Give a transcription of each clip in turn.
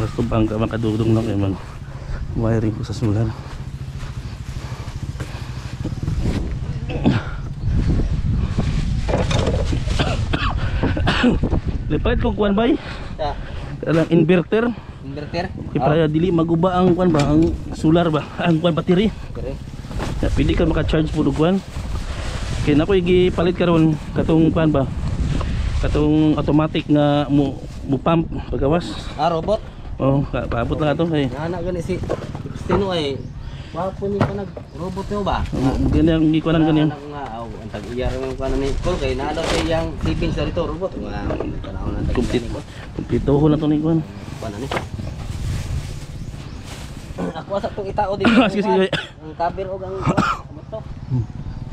para tubang ka makadudong na kayo mag wiring ko sa solar. Lipat kong kuan bay. Ang inverter. Inverter? Para dili maguba ang kuan ba, ang solar ba, ang kuan battery. Ya, pwede ka maka-charge po og kuan. Kaya na ko gipalit karon katong kuan ba, katong automatic nga mo pump pagkawas. Robot? Oh, paabot lang ato kay. Ana gani si Kristino ay wapo ni pa nag-robot mo ba? Ganyan ang gikuanan ganyan. Nga ang tag-iyar mo kuan ni Col kay naa daw kay yang savings dito robot nga panahon na Kumpleto ko na to ni kuan. Kuan ani. Ako asa tong itao dito. Sige. Ang cover og ang moto.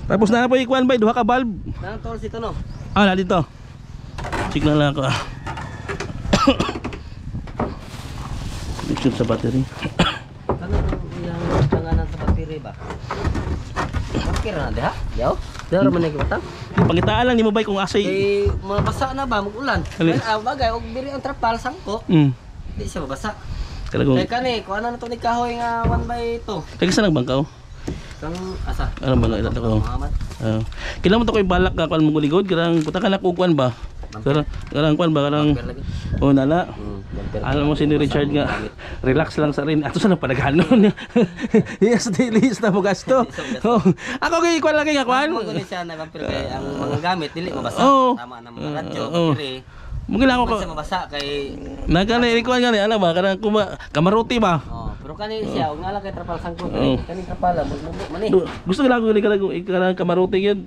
Tapos na po ikuan bay, duha ka bulb. Nang tol sito no. Na dito. Signal lang ako. Connection sa battery. Ano yung tanganan sa battery ba? Okay ra na diha? Yaw. Dara man ni batang. Pangitaan lang nimo bay kung asay. Kay mabasa na ba mag-ulan. Bagay og diri ang trapal sangko. Di siya mabasa. Kalagong. Kay kani, kuha na to ni kahoy nga 1/2. Kaya saan nagbangkaw? Kang asa? Ano ba nga ko? Kailan mo to ko'y balak ka kuan mo guligod? Karang puta ka na kukuan ba? Karang kuan ba? Karang nala. Alam mo si ni Richard nga, relax lang sa rin. Ato sa napadaghanon. Yes, daily na mo gasto. Ako kay kuan lagi nga kuan. Mo gani siya na vampire kay ang mga gamit dili mabasa. Tama na mga radyo, battery. Mungkin ako ko mabasa kay nagani ikuan gani ano ba kanang kamaruti ba? Pero kani siya ug ngala kay trapal sangkot kani trapal mani. Gusto ko lang kanang kamaruti gyud.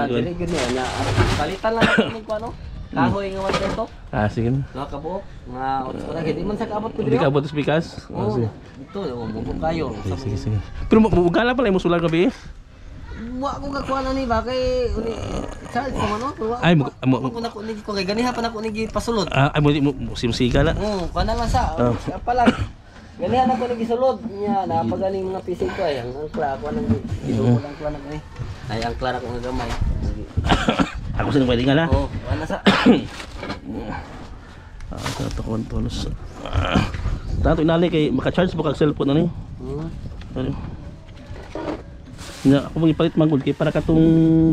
Dili gyud niya. Palitan lang ni ko ano. Kahoy nga wala dito. Sige na. Nakabuok nga wala gyud di man sa kaabot ko diri. Di kaabot sa pikas. Sige. Dito mubuk kayo. Sige. Pero mugala pala mo sular gabi. Wa ko gakuha na ni ba kay charge ko man no. Ay mo ko ni ko kay ganiha pa nako ni pasulod. Ay mo simsiga na. Kana lang sa. Siya pa lang. Ganiha na ko ni gisulod niya na pagaling mga PC ko ay ang klara ko nang gisulod ang klara ko ni. Ay ang klara ko nga gamay. Ako sa pwede nga na. Ana sa. Tato controls. Tato inali kay maka-charge mo kag cellphone na ni. Nga ako magipalit magud kay para katong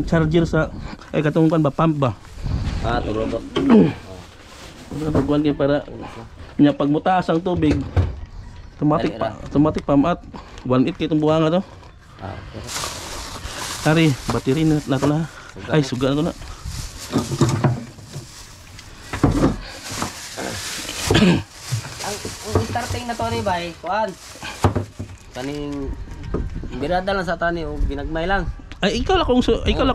charger sa ay katong kuan ba pump ba. Robot. Pagkuan kay para nya pagmutaas ang tubig automatic pump at 1.8 kay itong buhanga to. Ari, battery na to na. Ay suga na to na. Ang starting na to ni bay, kuan. Kaning birada lang sa tani o ginagmay lang. Ay ikaw la kung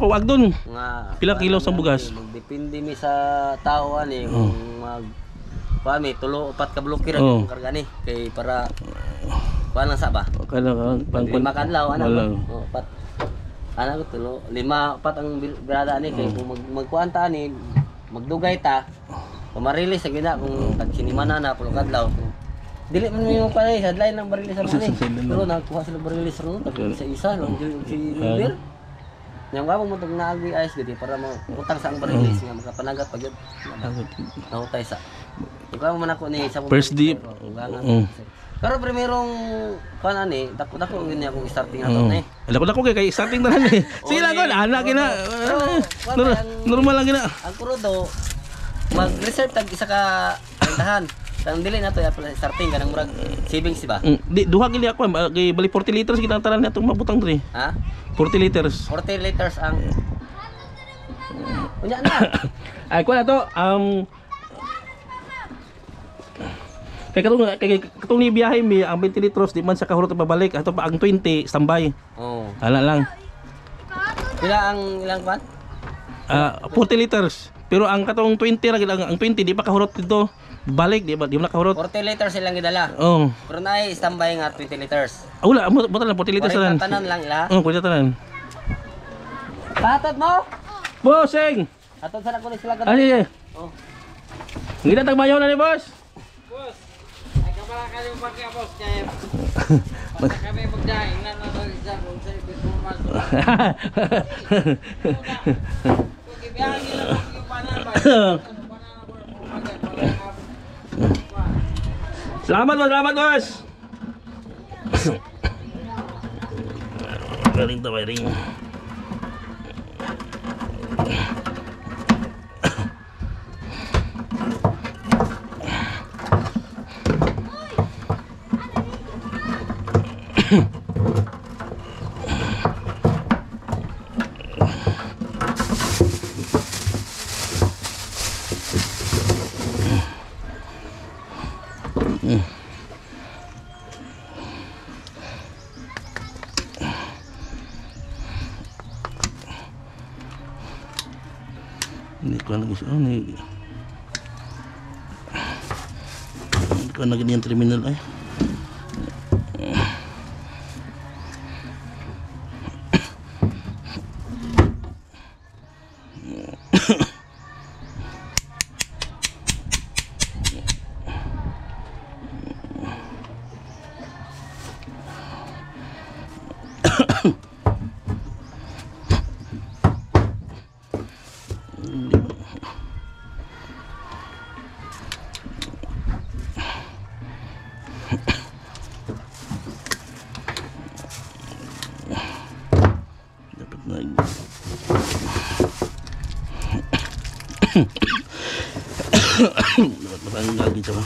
wag doon. Nga pila kilo sa bugas? Depende mi sa tao ani kung mag pami tulo upat ka blokir ang karga ni kay para kuan lang sa ba. Kana pang makadlaw ana. Upat. Ana ko tulo 5 upat ang birada ni kay kung magkuan ta ani magdugay ta. Pamarilis sa gina kung tagsinimana na pulo kadlaw. Dili man mo pa ay headline ng barilis sa mani. Pero nakuha sila barilis ron sa isa lang si River. Yang gawang mo tong naagi ayos gid para mo utang sa ang barilis nga makapanagat pag yun. Nahutay sa. Ikaw man ako ni sa first deep. Pero primerong kan ani dako yun akong starting ato ni. Dako kay starting na ni. Sige lang kon ana gina. Normal lang gina. Ang kurodo mag-reserve tag isa ka tahan. Kang dili na to ya pala starting kanang murag savings ba? Di duha gili ako kay bali 40 liters kita tanan natong mabutang diri. 40 liters. 40 liters ang unya na. Ay ko na to kay katong ni biyahe mi ang 20 litros di man sa kahurot pabalik ato pa ang 20 standby. Ala lang. Pila ang ilang kwan? 40 liters. Pero ang katong 20 ra ang 20 di pa kahurot dito. Balik di ba di mo nakahurot. 40 liters silang gidala. Pero naay standby nga 20 liters. Wala mo lang 40 liters lang. Tanan lang ila. Pwede tanan. Patat mo? Bossing. Atod sa nako ni sila kadto. Ay. Ngita tag mayaw na ni boss. Boss. Ay kabala ka ni pagka boss kay. Pagka kami magdaing na sa performance. Kung biyahe nila yung panan ba? Salamat boss. Galing to wiring. Hindi ko lagi siya. Hindi ko lagi yung terminal ay. Dapat matanggal gitu ba.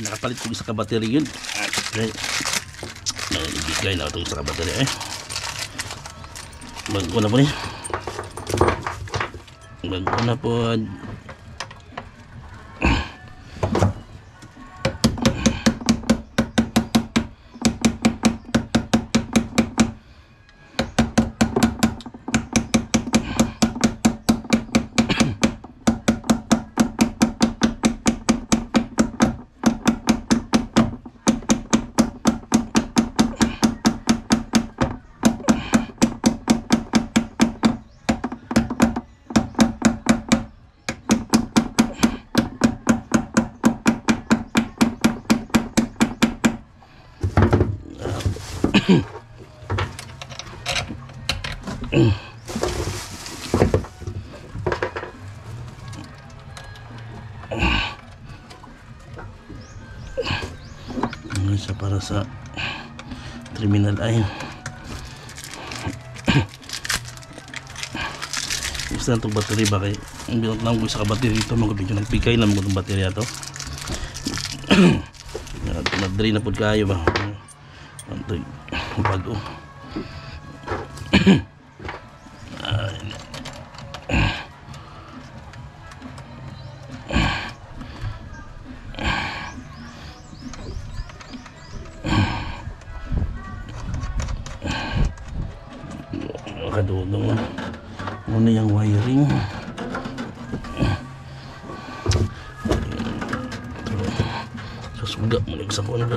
Nakapalit ko isa ka battery yun. Okay. Nagigay na ito isa ka battery eh. Bago na po niya. Bago na po. Isa para sa terminal ay gusto na itong battery ba kay ang binot lang ko isa ka battery dito mga video nagpigay lang mo itong battery ito madri na po kayo ba ito bago kadudong muna yung wiring susuga muna sa kuno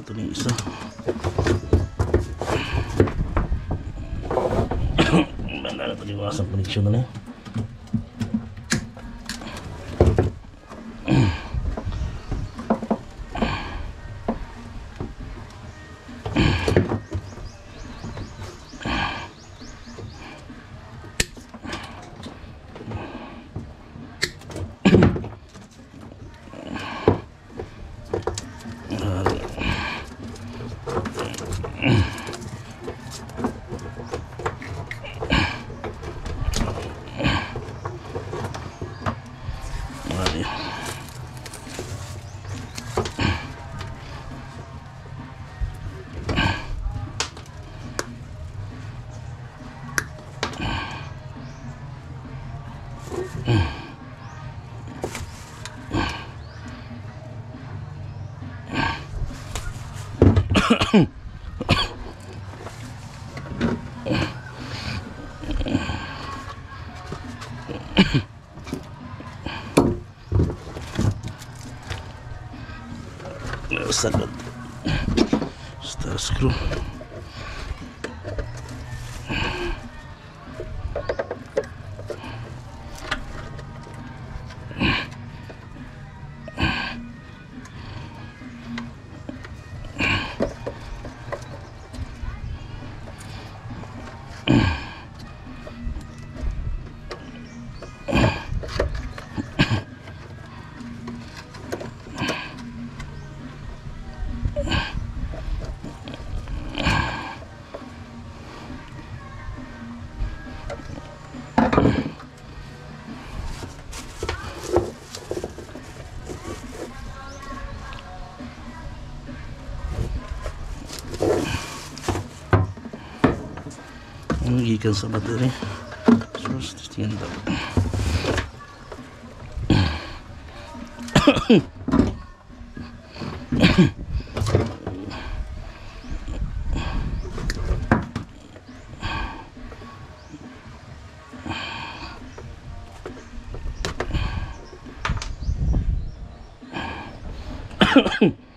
ito na yung isa banda na ito yung asang connection na Sagot. Star screw. Gikan sa battery. So, tingnan daw.